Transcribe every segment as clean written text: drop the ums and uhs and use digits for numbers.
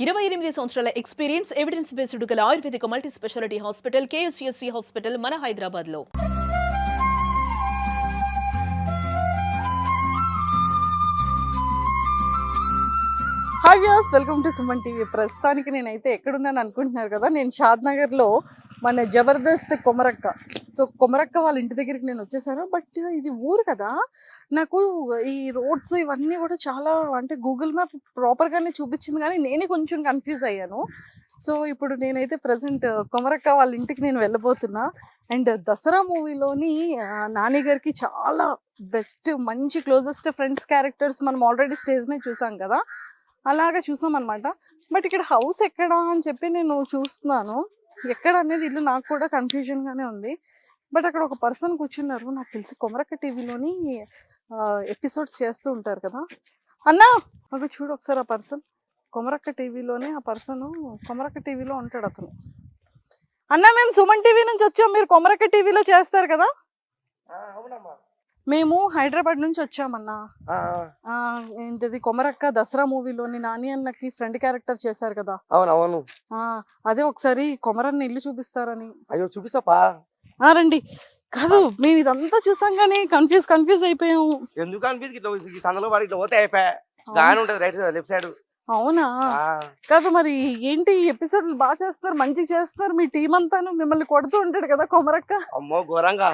28 సంవత్సరాల experience evidence based గల ఆయుర్వేదిక multi speciality hospital KSSC hospital మన హైదరాబాద్ లో. Hi viewers, welcome to Suman TV. ప్రస్తుతానికి నేనైతే ఎక్కడున్నాను అనుకుంటున్నారు కదా, నేను షాద్ నగర్లో మన జబర్దస్త్ కొమరక్క. సో కొమరక్క వాళ్ళ ఇంటి దగ్గరికి నేను వచ్చేసాను. బట్ ఇది ఊరు కదా, నాకు ఈ రోడ్స్ ఇవన్నీ కూడా చాలా అంటే గూగుల్ మ్యాప్ ప్రాపర్గానే చూపించింది, కానీ నేనే కొంచెం కన్ఫ్యూజ్ అయ్యాను. సో ఇప్పుడు నేనైతే ప్రజెంట్ కొమరక్క వాళ్ళ ఇంటికి నేను వెళ్ళబోతున్నా. అండ్ దసరా మూవీలోని నాని గారికి చాలా బెస్ట్ మంచి క్లోజెస్ట్ ఫ్రెండ్స్ క్యారెక్టర్స్ మనం ఆల్రెడీ స్టేజ్ మీద చూసాం కదా, అలాగా చూసాం అనమాట. బట్ ఇక్కడ హౌస్ ఎక్కడ అని చెప్పి నేను చూస్తున్నాను. ఎక్కడ అనేది ఇల్లు నాకు కూడా కన్ఫ్యూజన్గానే ఉంది. బట్ అక్కడ ఒక పర్సన్ కూర్చున్నారు, నాకు తెలిసి కొమరక్క టీవీలోని ఎపిసోడ్స్ చేస్తూ ఉంటారు కదా. అన్నా ఒక చూడు ఒకసారి, ఆ పర్సన్ కొమరక్క టీవీలోనే, ఆ పర్సన్ కొమరక్క టీవీలో ఉంటాడు అతను. అన్నా మేము సుమన్ టీవీ నుంచి వచ్చాం, మీరు కొమరక్క టీవీలో చేస్తారు కదా. మేము హైదరాబాద్ నుంచి వచ్చామన్నా. ఏంటిది కొమరక్క దసరా మూవీలోని నాని అన్నకి ఫ్రెండ్ క్యారెక్టర్ చేశారు కదా. అవునవును, అదే ఒకసారి కొమరన్న ఇల్లు చూపిస్తారని. అయ్యో చూపిస్తాపా, రండి. కాదు మేము ఇదంతా చూసాం కానీ కన్ఫ్యూజ్ అయిపోయాము. ఎందుకు కన్ఫ్యూజ్? ఇట్లా సందులో పడి ఇట్లా పోతే అయిపోయా, గాని ఉంటది రైట్ లెఫ్ట్ సైడ్. అవునా? కాదు మరి ఏంటి ఎపిసోడ్లు బాగా చేస్తున్నారు, మంచిగా చేస్తున్నారు, మీ టీం అంతాను మిమ్మల్ని కొడుతూ ఉంటాడు కదా కొమరక్క. అమ్మో ఘోరంగా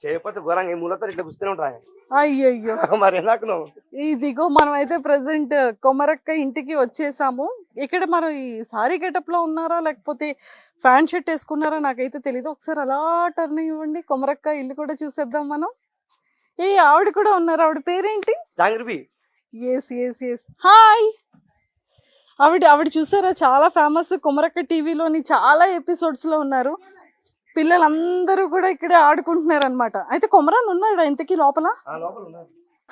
చేయకపోతే ఘోరంగా మూలతో ఇట్లా కూర్చునే ఉంటాయి. అయ్యయ్యో మరి ఎందుకు ఇదిగో మనం అయితే ప్రెసెంట్ కొమరక్క ఇంటికి వచ్చేసాము. ఇక్కడ మనం ఈ సారీ గెటప్ లో ఉన్నారా లేకపోతే ఫ్యాన్ షర్ట్ వేసుకున్నారా నాకైతే తెలీదు. ఒకసారి అలా టర్న్ ఇవ్వండి, కొమరక్క ఇల్లు కూడా చూసేద్దాం మనం. ఆవిడ కూడా ఉన్నారు, ఆవిడ పేరేంటి? జాంగ్రీ. Yes hi. ఆవిడ చూసారా, చాలా ఫేమస్ కొమరక్క టీవీలోని చాలా ఎపిసోడ్స్ లో ఉన్నారు. పిల్లలందరూ కూడా ఇక్కడే ఆడుకుంటున్నారు అనమాట. అయితే కొమరన్ ఉన్నాడు ఇంతకీ లోపల?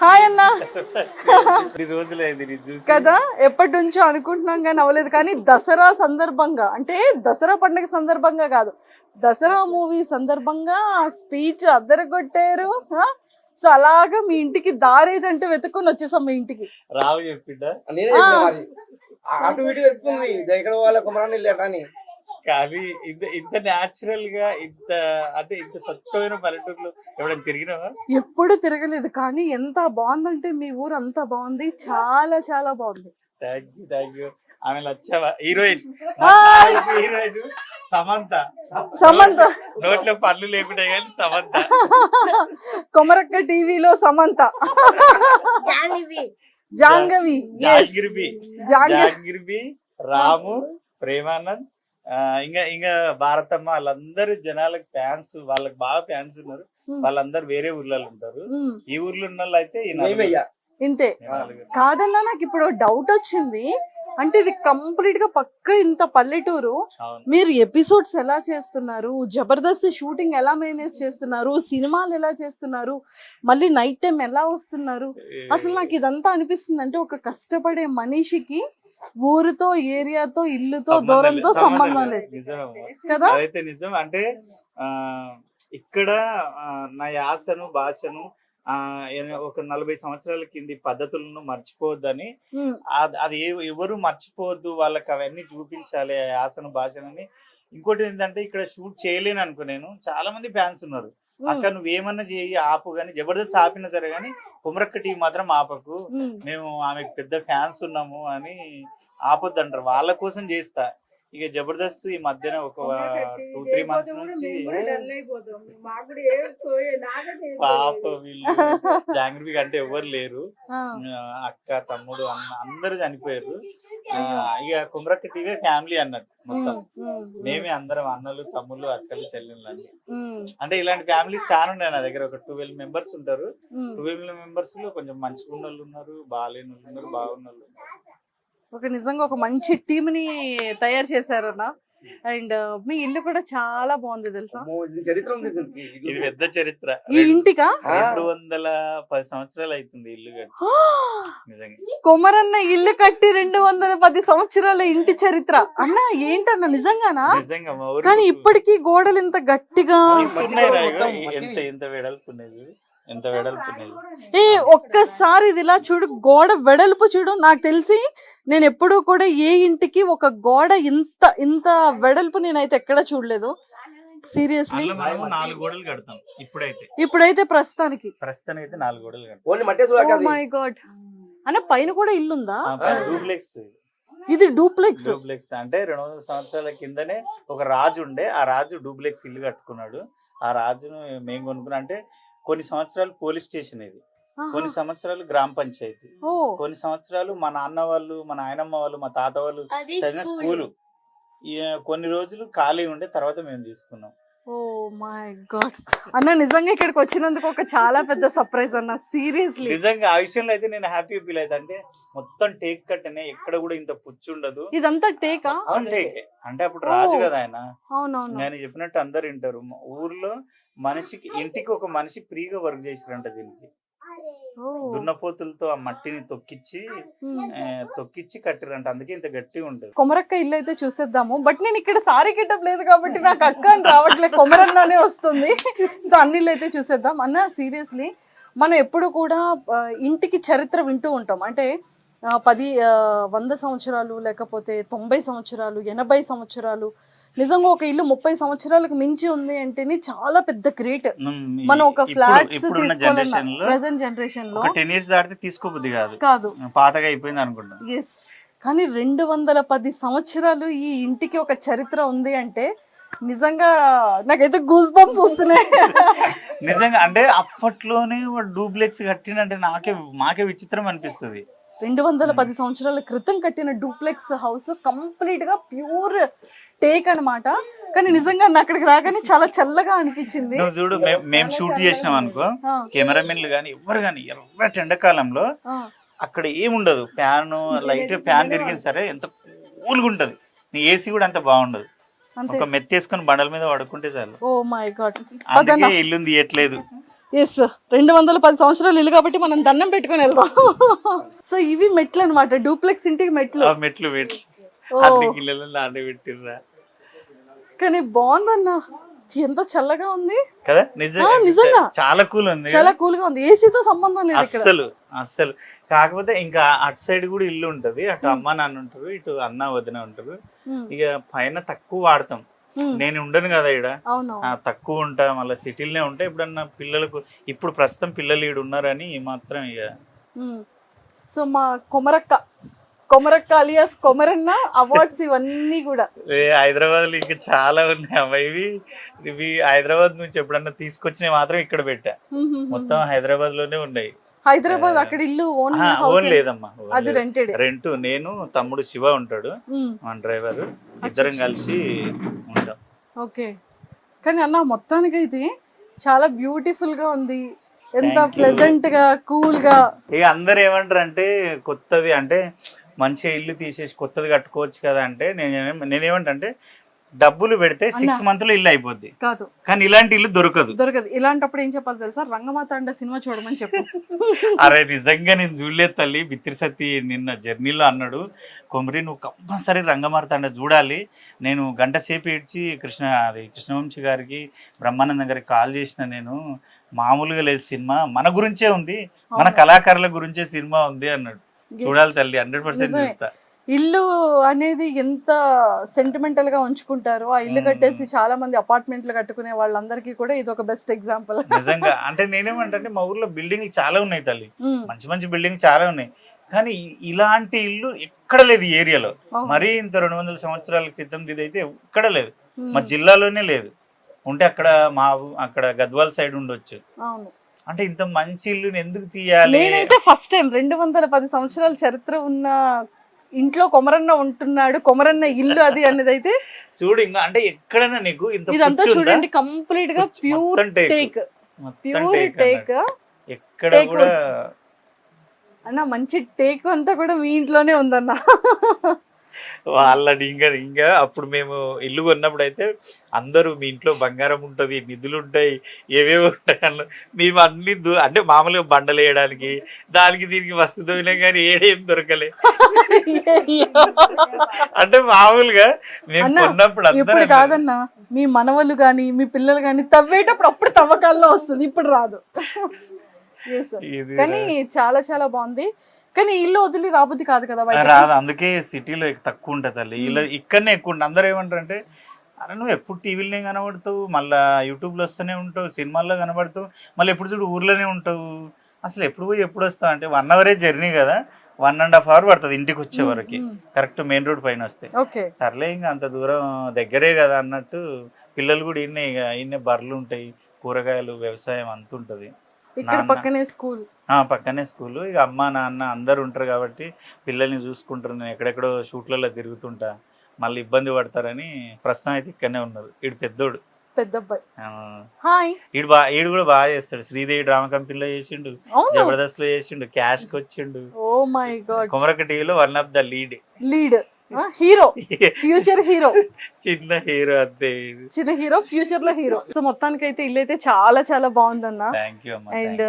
హాయ్ అన్న. కదా ఎప్పటి నుంచో అనుకుంటున్నాం కానీ అవ్వలేదు. కానీ దసరా సందర్భంగా, అంటే దసరా పండుగ సందర్భంగా కాదు, దసరా మూవీ సందర్భంగా స్పీచ్ అద్దరగొట్టారు. సో అలాగా మీ ఇంటికి దారేదంటే వెతుక్కొని వచ్చేసాం మీ ఇంటికి. రావు చెప్పిండా అటు ఇటు వెతుకుంది ఇక్కడ వాళ్ళ కుమారాన్ని లేటని. కానీ ఇంత న్యాచురల్ గా ఇంత స్వచ్ఛమైన పల్లెటూరులో ఎప్పుడైనా తిరిగినావా? ఎప్పుడు తిరగలేదు, కానీ ఎంత బాగుందంటే మీ ఊరు అంత బాగుంది, చాలా చాలా బాగుంది. Thank you. ఆమె వచ్చావా? హీరోయిన్ సమంత నోట్లో పళ్ళు లేకుండా కానీ సమంత. కొమరక్క టీవీలో సమంత, జాంగవి, రాము, ప్రేమానంద్, ఇంకా భారతమ్మ, వాళ్ళందరూ జనాలకు ఫ్యాన్స్, వాళ్ళకి బాగా ఫ్యాన్స్ ఉన్నారు. వాళ్ళందరూ వేరే ఊర్లలో ఉంటారు. ఈ ఊర్లో ఉన్న వాళ్ళు అయితే ఇంతే. కాదన్నా నాకు ఇప్పుడు డౌట్ వచ్చింది, అంటే ఇది కంప్లీట్ గా పక్క ఇంత పల్లెటూరు, మీరు ఎపిసోడ్స్ ఎలా చేస్తున్నారు, జబర్దస్త్ షూటింగ్ ఎలా మేనేజ్ చేస్తున్నారు, సినిమాలు ఎలా చేస్తున్నారు, మళ్ళీ నైట్ టైం ఎలా వస్తున్నారు? అసలు నాకు ఇదంతా అనిపిస్తుంది అంటే ఒక కష్టపడే మనిషికి ఊరితో, ఏరియాతో, ఇల్లుతో, దూరంతో సంబంధం లేదు కదా. అదైతే నిజం. అంటే ఇక్కడ నా యాసను, భాషను ఒక 40 సంవత్సరాల కింది పద్ధతులను మర్చిపోవద్దని, అది ఎవరు మర్చిపోవద్దు, వాళ్ళకి అవన్నీ చూపించాలి ఆ యాసను, భాషనని. ఇంకోటి ఏంటంటే ఇక్కడ షూట్ చేయలేను అనుకో, నేను చాలా మంది ఫ్యాన్స్ ఉన్నారు, అక్క నువ్వేమన్నా చేయి ఆపు, కానీ జబర్దస్త్ ఆపినా సరే కానీ కొమరక్క టీవీ మాత్రం ఆపకు, మేము ఆమెకు పెద్ద ఫ్యాన్స్ ఉన్నాము అని ఆపొద్దు అంటారు. వాళ్ళ కోసం చేస్తా. ఇక జబర్దస్త్ ఈ మధ్యన ఒక 2-3 మంత్స్ నుంచి పాప వీళ్ళు జాంగ్రీ అంటే ఎవరు లేరు, అక్క, తమ్ముడు, అన్న అందరూ చనిపోయారు. ఇక కొమరక్క టీవీ ఫ్యామిలీ అన్నట్టు మొత్తం. మేమే అందరం అన్నలు, తమ్ముళ్ళు, అక్కలు, చెల్లెళ్ళు అన్ని. అంటే ఇలాంటి ఫ్యామిలీస్ చాలా ఉన్నాయి నా దగ్గర. ఒక 12 మెంబర్స్ ఉంటారు. 12 మెంబర్స్ లో కొంచెం మంచిగా ఉన్న వాళ్ళు ఉన్నారు, బాగాలేని వాళ్ళు ఉన్నారు, బాగున్న వాళ్ళు ఉన్నారు. ఒక నిజంగా ఒక మంచి టీమ్ ని తయారు చేశారన్న. అండ్ మీ ఇల్లు కూడా చాలా బాగుంది తెలుసా. చరిత్ర ఉంది, ఇది పెద్ద చరిత్ర. ఈ ఇంటికా 210 సంవత్సరాలు అవుతుంది ఇల్లు కట్టి. నిజంగా కొమరన్న ఇల్లు కట్టి 210 సంవత్సరాల ఇంటి చరిత్ర అన్న. ఏంటన్న నిజంగానా? నిజంగా. కానీ ఇప్పటికీ గోడలు ఇంత గట్టిగా ఎంత వెడల్పు ఉన్నాయి. ఎంత వెడల్పు ఉన్నది. ఏ ఒక్కసారి ఇది ఇలా చూడు, గోడ వెడల్పు చూడు. నాకు తెలిసి నేను ఎప్పుడూ కూడా ఏ ఇంటికి ఒక గోడ ఇంత ఇంత వెడల్పు నేనైతే ఎక్కడ చూడలేదు సీరియస్లీ. అందులో మనము 4 గోడలు కడతాం ఇప్పుడైతే ప్రస్తుతానికి అయితే 4 గోడలు కడతాం. ఓన్లీ మట్టే చూడక అది. మై గాడ్, అన్న పైన కూడా ఇల్లుందా? డూప్లెక్స్. ఇది డూప్లెక్స్. డూప్లెక్స్ అంటే 200 సంవత్సరాల కిందనే ఒక రాజు ఉండే, ఆ రాజు డూప్లెక్స్ ఇల్లు కట్టుకున్నాడు. ఆ రాజును మేము కొనుక్కున్నా. అంటే కొన్ని సంవత్సరాలు పోలీస్ స్టేషన్ ఇది, కొన్ని సంవత్సరాలు గ్రామ పంచాయతీ, కొన్ని సంవత్సరాలు మా నాన్న వాళ్ళు, మా నాయనమ్మ వాళ్ళు, మా తాత వాళ్ళు చదివిన స్కూలు. కొన్ని రోజులు ఖాళీ ఉండే, తర్వాత మేము తీసుకున్నాం. ఓ మై గాడ్ అన్న, నిజంగా ఇక్కడికి వచ్చినందుకు ఒక చాలా పెద్ద సర్ప్రైజ్ అన్న, సీరియస్లీ. నిజంగా ఆ విషయంలో అయితే నేను హ్యాపీ ఫీల్ అయితే. అంటే మొత్తం టేక్ కట్టనే, ఎక్కడ కూడా ఇంత పుచ్చు ఉండదు. ఇదంతా టేకా? టేకే. అంటే అప్పుడు రాజు కదా ఆయన. అవునవును. నేను చెప్పినట్టు అందరు వింటారు. ఊర్లో మనిషికి, ఇంటికి ఒక మనిషి ఫ్రీగా వర్క్ చేసిరంట దీనికి. దున్నపోతులతో ఆ మట్టిని తొక్కిచ్చి కట్టిరంట, అందుకే ఇంత గట్టిగా ఉంటుంది. కొమరక్క ఇల్లు అయితే చూసేద్దాము. బట్ నేను ఇక్కడ సారీ గిట్టప్ లేదు కాబట్టి నాకు అక్క అని రావట్లేదు, కొమరన్ననే వస్తుంది. సో అన్ని ఇల్లు అయితే చూసేద్దాం. అన్న సీరియస్లీ మనం ఎప్పుడు కూడా ఇంటికి చరిత్ర వింటూ ఉంటాం. అంటే 100 సంవత్సరాలు, లేకపోతే 90 సంవత్సరాలు, 80 సంవత్సరాలు. నిజంగా ఒక ఇల్లు 30 సంవత్సరాలకు మించి ఉంది అంటేనే చాలా పెద్ద గ్రేట్. మనం ఒక ఫ్లాట్స్ తీసుకోవాలన్నా ప్రెసెంట్ జనరేషన్ లో 10 years దాటితే తీసుకోబుద్ది కాదు, పాతగా అయిపోయింది అనుకుంటాం. ఎస్, కానీ 210 సంవత్సరాలు ఈ ఇంటికి ఒక చరిత్ర ఉంది అంటే నిజంగా నాకైతే గూస్ బంప్స్ వస్తున్నాయి. నిజంగా అంటే అప్పట్లోనే డూప్లెక్స్ కట్టినంటే మాకే విచిత్రం అనిపిస్తుంది. 210 సంవత్సరాల క్రితం కట్టిన డూప్లెక్స్ హౌస్ కంప్లీట్ గా ప్యూర్ టేక్ అన్నమాట. కానీ నిజంగా అక్కడికి రాగానే చాలా చల్లగా అనిపించింది. నువ్వు చూడు, మేము షూట్ చేసినాం అనుకో, కెమెరామెన్లు గానీ ఎవరు గానీ ఎర్రటి ఎండాకాలంలో అక్కడ ఏముండదు, ఫ్యాన్ లైట్ ఫ్యాన్ తిరిగింది సరే ఎంత కూల్గా ఉంటది. నీ ఏసీ కూడా అంత బాగుండదు. ఒక మెత్తేసుకొని బండల మీద పడుకుంటే చాలు. ఓ మై గాడ్, అందుకే ఇల్లు తీయట్లేదు. ఎస్, 210 సంవత్సరాలు ఇల్లు కాబట్టి మనం దండం పెట్టుకుని వెళ్దాం. సో ఇవి మెట్లు అనమాట, డూప్లెక్స్ ఇంటికి మెట్లు. మెట్లు పెట్టిర్రా. కానీ బాగుందన్న, ఎంత చల్లగా ఉంది కదా. నిజంగా చాలా కూల్ ఉంది, చాలా కూల్ గా ఉంది. ఏసీతో సంబంధం లేదు అస్సలు. కాకపోతే ఇంకా అటు సైడ్ కూడా ఇల్లు ఉంటది, అటు అమ్మ నాన్న ఉంటారు, ఇటు అన్న వదిన ఉంటారు. ఇక పైన తక్కువ వాడతాం. నేను ఉండను కదా ఇక్కడ, తక్కువ ఉంటా. మళ్ళీ సిటీలోనే ఉంటా. ఎప్పుడన్నా పిల్లలకు, ఇప్పుడు ప్రస్తుతం పిల్లలు ఈడు ఉన్నారని మాత్రం ఇక. సో మా కొమరక్క అలియాస్ కొమరన్న అవార్డ్స్ ఇవన్నీ కూడా హైదరాబాద్ లో ఇంకా చాలా ఉన్నాయి అమ్మా. ఇవి హైదరాబాద్ నుంచి ఎప్పుడన్నా తీసుకొచ్చినవి మాత్రం ఇక్కడ పెట్టా. మొత్తం హైదరాబాద్ లోనే ఉన్నాయి. హైదరాబాద్ అక్కడ ఇల్లు ఓన్ లేదమ్మా, అది రెంట్. నేను తమ్ముడు శివ ఉంటాడు, మన డ్రైవర్, ఇద్దరం కలిసి ఉంటాం. ఓకే. కానీ అన్న మొత్తానికి అయితే చాలా బ్యూటిఫుల్ గా ఉంది, ఎంత ప్లెజెంట్ గా కూల్ గా. ఇక అందరు ఏమంటారు అంటే కొత్తది అంటే మంచిగా ఇల్లు తీసేసి కొత్తది కట్టుకోవచ్చు కదా అంటే, నేనేమంటే డబ్బులు పెడితే 6 months లో ఇల్లు అయిపోద్ది కాదు, కానీ ఇలాంటి ఇల్లు దొరకదు. ఇలాంటప్పుడు ఏం చెప్పాలి తెలుసా, రంగమాత అండ సినిమా చూడమని చెప్పు. అరే నిజంగా నేను చూడలేదు తల్లి. బిత్తిరి సత్తి నిన్న జర్నీలో అన్నాడు, కొమరి నువ్వు కంపల్సరీ రంగమాత అండ చూడాలి. నేను గంట సేపు ఏడ్చి కృష్ణవంశీ గారికి, బ్రహ్మానందం గారికి కాల్ చేసిన. నేను మామూలుగా లేదు సినిమా, మన గురించే ఉంది, మన కళాకారుల గురించే సినిమా ఉంది అన్నాడు. చూడాలి తల్లి, 100% చూస్తా. ఇల్లు అనేది ఎంత సెంటిమెంటల్ గా ఉంచుకుంటారో, ఆ ఇల్లు కట్టేసి చాలా మంది అపార్ట్మెంట్లు కట్టుకునే వాళ్ళందరికీ కూడా ఇది ఒక బెస్ట్ ఎగ్జాంపుల్. నిజంగా అంటే నేనేమంటే మా ఊర్లో బిల్డింగ్లు చాలా ఉన్నాయి తల్లి, మంచి మంచి బిల్డింగ్ చాలా ఉన్నాయి. కానీ ఇలాంటి ఇల్లు ఎక్కడ లేదు ఈ ఏరియాలో. మరీ ఇంత 200 సంవత్సరాల క్రితం ఇదైతే ఎక్కడ లేదు, మా జిల్లాలోనే లేదు. ఉంటే అక్కడ గద్వాల్ సైడ్ ఉండొచ్చు. అంటే ఇంత మంచి ఇల్లు ఎందుకు తీయాలి? నేనైతే ఫస్ట్ టైం 210 సంవత్సరాల చరిత్ర ఉన్న ఇంట్లో కొమరన్న ఉంటున్నాడు, కొమరన్న ఇల్లు అది అనేది అయితే చూడు. ఇంకా అంటే ఎక్కడైనా నీకు ఇదంతా చూడండి, కంప్లీట్ గా ప్యూర్ టేక్, ఎక్కడ కూడా అన్న మంచి టేక్ అంతా కూడా మీ ఇంట్లోనే ఉందన్న. వాళ్ళని ఇంకా అప్పుడు మేము ఇల్లు కొన్నప్పుడు అయితే అందరూ మీ ఇంట్లో బంగారం ఉంటది, నిధులు ఉంటాయి, ఏవేవో ఉంటాయి అన్న. మేము అన్ని అంటే మామూలుగా బండలు వేయడానికి దానికి దీనికి వస్తు దొరికినా కానీ ఏడేం దొరకలే. అంటే మామూలుగా మేము కొన్నప్పుడు ఇప్పుడు కాదన్నా, మీ మనవలు గాని మీ పిల్లలు గాని తవ్వేటప్పుడు అప్పుడు తవ్వకాల్లో వస్తుంది, ఇప్పుడు రాదు. Yes, sir. ఇది కానీ చాలా చాలా బాగుంది. కానీ ఇల్లు వదిలి రాబుద్ది కాదు కదా బయటికి. రాదు, అందుకే సిటీలో తక్కువ ఉంటుంది తల్లి. ఇలా ఇక్కడనే ఎక్కువ ఉంటుంది. అందరూ ఏమంటారు అంటే అరే నువ్వు ఎప్పుడు టీవీలోనే కనబడతావు, మళ్ళీ యూట్యూబ్లో వస్తూనే ఉంటావు, సినిమాల్లో కనబడతావు, మళ్ళీ ఎప్పుడు చూడు ఊర్లోనే ఉంటావు, అసలు ఎప్పుడు పోయి ఎప్పుడు వస్తావు అంటే 1 అవరే జర్నీ కదా, 1.5 అవర్ పడుతుంది ఇంటికి వచ్చే వరకు, కరెక్ట్ మెయిన్ రోడ్ పైన వస్తే. ఓకే. సర్లే ఇంకా అంత దూరం దగ్గరే కదా అన్నట్టు పిల్లలు కూడా ఇన్నే బర్రెలు ఉంటాయి, కూరగాయలు, వ్యవసాయం అంత ఉంటుంది. ఇక్కడ పక్కనే స్కూల్. పక్కనే స్కూల్. ఇక అమ్మ నాన్న అందరు ఉంటారు కాబట్టి పిల్లల్ని చూసుకుంటారు. నేను ఎక్కడెక్కడో షూట్లలో తిరుగుతుంటా, మళ్ళీ ఇబ్బంది పడతారని ప్రస్తుతం అయితే ఇక్కడనే ఉన్నారు. ఈడు పెద్దోడు, పెద్ద అబ్బాయి. హాయ్. ఈడు కూడా బాగా చేస్తాడు. శ్రీదేవి డ్రామా కంపెనీలో చేసిండు, జబర్దస్త్ లో చేసిండు, క్యాష్ కి వచ్చిండు. Oh my God. కొమరక టీవీలో 1 of the lead hero, future hero. చిన్న హీరో అంతే, చిన్న హీరో, ఫ్యూచర్ లో హీరో. సో మొత్తానికి అయితే ఇల్లు అయితే చాలా చాలా బాగుందన్న. థ్యాంక్ యూ అమ్మా. అండ్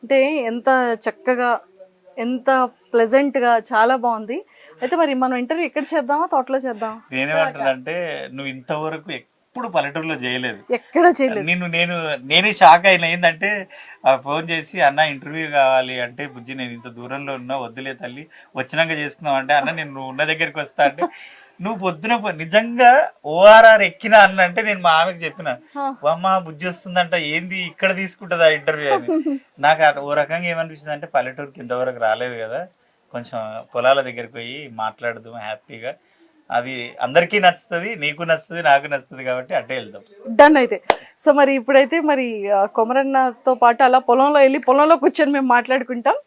అంటే ఎంత చక్కగా, ఎంత ప్లెజెంట్ గా, చాలా బాగుంది. అయితే మరి మనం ఇంటర్వ్యూ ఎక్కడ చేద్దామా, తోటలో చేద్దాం? నేనేమంటానంటే నువ్వు ఇంతవరకు ఎప్పుడు పల్లెటూరులో చేయలేదు. ఎక్కడ చేయలేదు. నేనే షాక్ అయినా. ఏంటంటే ఫోన్ చేసి అన్న ఇంటర్వ్యూ కావాలి అంటే, బుజ్జి నేను ఇంత దూరంలో ఉన్నా, వద్దులే తల్లి వచ్చినాక చేసుకున్నావు అంటే, అన్న నేను నువ్వు ఉన్న దగ్గరికి వస్తా అంటే, నువ్వు పొద్దున నిజంగా ఓఆర్ఆర్ ఎక్కినా అన్న అంటే నేను మా ఆమెకు చెప్పిన, అమ్మ బుజ్జి వస్తుందంట, ఏంది ఇక్కడ తీసుకుంటుందా ఇంటర్వ్యూ అని. నాకు ఓ రకంగా ఏమనిపిస్తుంది అంటే, పల్లెటూరుకి ఇంతవరకు రాలేదు కదా, కొంచెం పొలాల దగ్గరికి పోయి మాట్లాడదాం హ్యాపీగా, అది అందరికీ నచ్చుతుంది, నీకు నచ్చుతుంది, నాకు నచ్చుతుంది కాబట్టి అట్టే వెళ్దాం. డన్. అయితే సో మరి ఇప్పుడైతే మరి కొమరన్నతో పాటు అలా పొలంలో వెళ్ళి పొలంలో కూర్చొని మేము మాట్లాడుకుంటాం.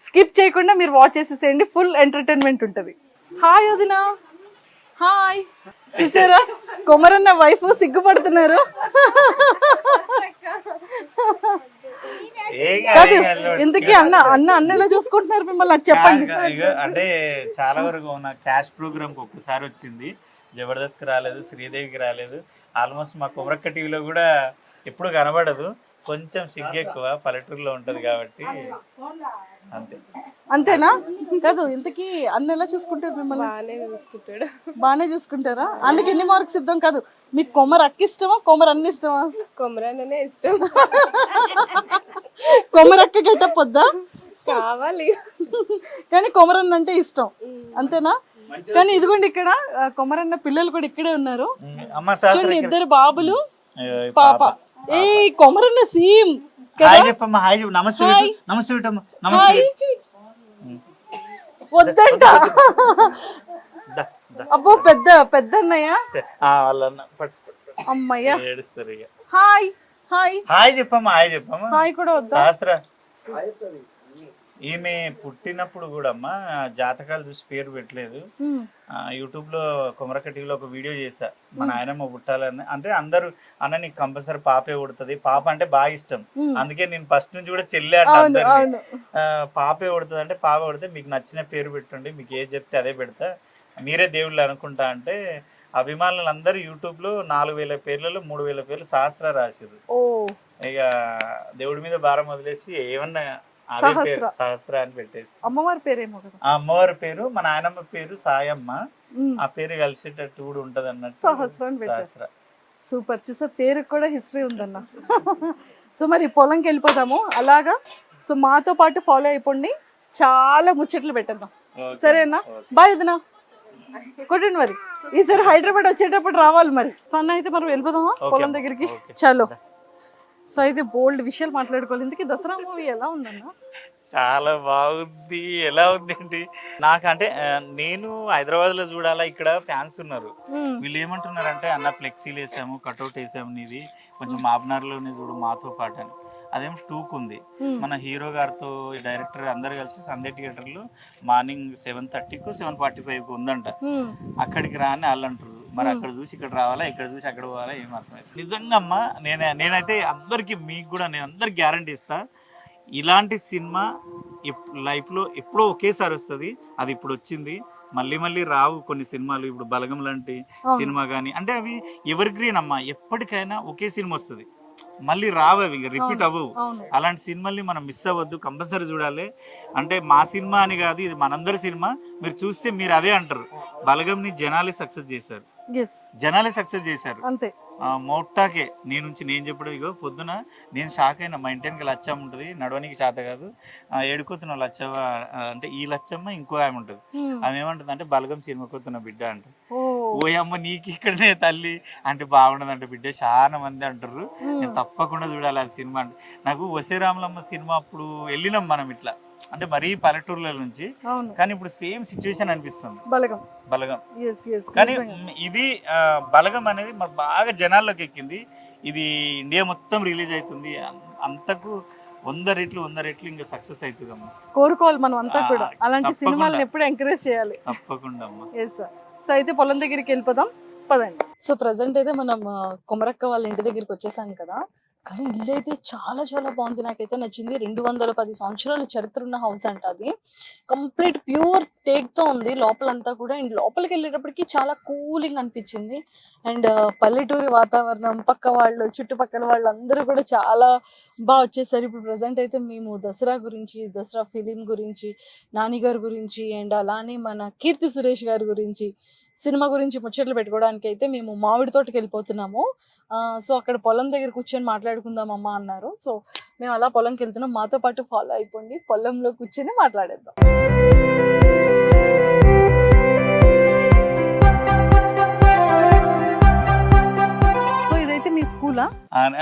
స్కిప్ చేయకుండా మీరు వాచ్ చేసేసేయండి, ఫుల్ ఎంటర్టైన్మెంట్ ఉంటుంది. హాయ్ వదినా. హాయ్. చూసారా కొమరన్న వైఫ్ సిగ్గుపడుతున్నారు. ఇంతకీ అన్నలా చూసుకుంటున్నారు మిమ్మల్ని, అది చెప్పండి. అంటే చాలా వరకు ఉన్న క్యాష్ ప్రోగ్రామ్ ఒక్కసారి వచ్చింది, జబర్దస్త్ కి రాలేదు, శ్రీదేవికి రాలేదు, ఆల్మోస్ట్ మా కొమరక్క టీవీలో కూడా ఎప్పుడు కనబడదు, కొంచెం సిగ్గు ఎక్కువ, పల్లెటూరులో ఉంటది కాబట్టి అంతే. అంతేనా? కాదు, ఇంతకీ అన్న ఎలా చూసుకుంటారు మిమ్మల్ని? బాగానే చూసుకుంటారా? అన్నకి ఎన్ని మార్క్స్ ఇద్దాం? కాదు, మీకు కొమర అక్క ఇష్టమా, కొమర అన్న ఇష్టమా? కొమరన్ననే ఇష్టం. కొమరక్క గెటప్ వద్దా? కావాలి, కానీ కొమరన్న అంటే ఇష్టం, అంతేనా? కానీ ఇదిగోండి ఇక్కడ కొమరన్న పిల్లలు కూడా ఇక్కడే ఉన్నారు. చూడండి, 2 బాబులు, పాప. ఏ కొమరన్న సీమ్. వద్దంట. అబ్బో పెద్ద అన్నయ్య. అమ్మయ్య. హాయ్ హాయ్ హాయ్ చెప్పమ్మా, హాయ్ చెప్పమ్మా. హాయ్ కూడా వద్దా? శాస్త్ర ఈమె పుట్టినప్పుడు కూడా అమ్మా జాతకాలు చూసి పేరు పెట్టలేదు. యూట్యూబ్ లో కొమరక్క టీవీలో ఒక వీడియో చేశా, మా నాయనమ్మ పుట్టాలని. అంటే అందరూ అన్న నీకు కంపల్సరీ పాపే పుడుతుంది, పాప అంటే బాగా ఇష్టం, అందుకే నేను ఫస్ట్ నుంచి కూడా చెల్లె అంటే అందరినీ పాపే పుడుతుంది అంటే, పాప పుడితే మీకు నచ్చిన పేరు పెట్టండి, మీకు ఏది చెప్తే అదే పెడతా, మీరే దేవుళ్ళు అనుకుంటా అంటే, అభిమానులు అందరూ యూట్యూబ్ లో 4000 పేర్లలో 3000 పేర్లు సహస్ర రాసిరు. ఇక దేవుడి మీద భారం వదిలేసి ఏమన్నా అదే పేరు సహస్ర అని పెట్టేసి. అమ్మవారి పేరేమో కదా? అమ్మవారి పేరు మా నాయనమ్మ పేరు సాయమ్మ, ఆ పేరు కలిసేటట్టు కూడా ఉంటది అన్నట్టు సహస్ర. సూపర్. చూసా పేరు కూడా హిస్టరీ ఉందన్న. సో మరి పొలంకి వెళ్ళిపోతాము అలాగా. సో మాతో పాటు ఫాలో అయిపోండి, చాలా ముచ్చట్లు పెట్టేద్దాం, సరేనా? బాయ్ వదినా, కొట్టండి. మరి ఈసారి హైదరాబాద్ వచ్చేటప్పుడు రావాలి మరి. సో అన్న అయితే మనం వెళ్ళిపోదామా పొలం దగ్గరికి? చలో. సో అయితే బోల్డ్ విషయాలు మాట్లాడుకోవాలి. ఇందుకే దసరా మూవీ ఎలా ఉందన్న? చాలా బాగుంది. ఎలా ఉంది ఏంటి నాకంటే, నేను హైదరాబాద్ లో చూడాలా, ఇక్కడ ఫ్యాన్స్ ఉన్నారు, వీళ్ళు ఏమంటున్నారు అంటే, అన్న ఫ్లెక్సీలు వేసాము, కట్అవుట్ వేసాము, నీది కొంచెం మాబ్నార్ లోనే చూడు మాతో పాటు అని. అదేమో 2కు ఉంది. మన హీరో గారితో డైరెక్టర్ అందరు కలిసి సంధ్య థియేటర్ లో మార్నింగ్ 7:30కు 7:45కు ఉందంట, అక్కడికి రాని వాళ్ళు అంటారు. మరి అక్కడ చూసి ఇక్కడ రావాలా, ఇక్కడ చూసి అక్కడ పోవాలా, ఏం అర్థం. నిజంగా అమ్మా నేనైతే అందరికి, మీకు కూడా నేను అందరికి గ్యారంటీ ఇస్తా, ఇలాంటి సినిమా లైఫ్ లో ఎప్పుడో ఒకేసారి వస్తుంది. అది ఇప్పుడు వచ్చింది, మళ్ళీ మళ్ళీ రావు కొన్ని సినిమాలు. ఇప్పుడు బలగం లాంటి సినిమా కానీ, అంటే అవి ఎవర్ గ్రీన్ అమ్మా, ఎప్పటికైనా ఒకే సినిమా వస్తుంది, మళ్ళీ రావు, అవి రిపీట్ అవ్వవు. అలాంటి సినిమాల్ని మనం మిస్ అవ్వద్దు, కంపల్సరీ చూడాలి. అంటే మా సినిమా అని కాదు, ఇది మనందరి సినిమా. మీరు చూస్తే మీరు అదే అంటారు, బలగంని జనాలే సక్సెస్ చేశారు, జనాలే సక్సెస్ చేశారు. మోటాకే నేను చెప్పడం ఇగో పొద్దున నేను షాక్ అయినా. మా ఇంటి వెనక లచ్చమ్మ ఉంటుంది, నడవనికి చేత కాదు, ఏడుకొతున్న లచ్చమ్మ అంటే ఈ లచ్చమ్మ ఇంకో ఆమె ఉంటుంది. ఆమె ఏమంటుంది అంటే బలగం సినిమాకొతున్న బిడ్డ అంట. ఓయమ్మ నీకు ఇక్కడనే తల్లి అంటే బాగుండదు అంటే బిడ్డ, చాలా మంది అంటారు, నేను తప్పకుండా చూడాలి ఆ సినిమా అంటే. నాకు వసే రామలమ్మ సినిమా అప్పుడు వెళ్ళినాం మనం ఇట్లా, అంటే మరీ పల్లెటూర్ల నుంచి, కానీ ఇప్పుడు సేమ్ సిచ్యువేషన్ అనిపిస్తుంది బలగం. కానీ ఇది బలగం అనేది మరి బాగా జనాల్లోకి ఎక్కింది. ఇది ఇండియా మొత్తం రిలీజ్ అవుతుంది. అంతకు 100 రెట్లు ఇంకా సక్సెస్ అవుతుంది అమ్మా. కోరుకోవాలి మనం అంతా కూడా అలాంటి సినిమాలను ఎప్పుడు ఎంకరేజ్ చేయాలి. తప్పకుండా అమ్మా. సో అయితే పొలం దగ్గరికి వెళ్ళిపోదాం పదండి. సో ప్రజెంట్ అయితే మనం కొమరక్క వాళ్ళ ఇంటి దగ్గరికి వచ్చేసాం కదా. కానీ ఇల్లు అయితే చాలా చాలా బాగుంది, నాకైతే నచ్చింది. 210 సంవత్సరాల చరిత్ర ఉన్న హౌస్ అంట అది. కంప్లీట్ ప్యూర్ టేక్ తో ఉంది లోపలంతా కూడా. అండ్ లోపలికి వెళ్ళేటప్పటికి చాలా కూలింగ్ అనిపించింది. అండ్ పల్లెటూరి వాతావరణం, పక్క వాళ్ళు, చుట్టుపక్కల వాళ్ళు అందరూ కూడా చాలా బాగా వచ్చేసారు. ఇప్పుడు ప్రజెంట్ అయితే మేము దసరా గురించి, దసరా ఫిలిం గురించి, నాని గారి గురించి, అండ్ అలానే మన కీర్తి సురేష్ గారి గురించి, సినిమా గురించి ముచ్చట్లు పెట్టుకోవడానికి అయితే మేము మామిడి తోటకి వెళ్ళిపోతున్నాము. సో అక్కడ పొలం దగ్గర కూర్చొని మాట్లాడుకుందాం అమ్మ అన్నారు. సో మేము అలా పొలంకి వెళ్తున్నాం, మాతో పాటు ఫాలో అయిపోండి, పొలంలో కూర్చొని మాట్లాడేద్దాం. సో ఇదైతే మీ స్కూలా?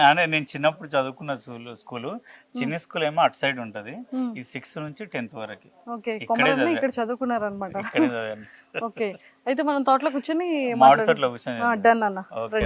అంటే నేను చిన్నప్పుడు చదువుకున్న స్కూలు చిన్న స్కూల్ ఏమో అటు సైడ్ ఉంటది. ఇది 6th నుంచి 10th వరకు ఇక్కడ చదువుకున్నారు అనమాట. ఇక్కడే చదివాను. ఓకే, అయితే మనం తోటలో కూర్చొని మామిడి తోటలో కూర్చొని. డన్ అన్న. ఓకే.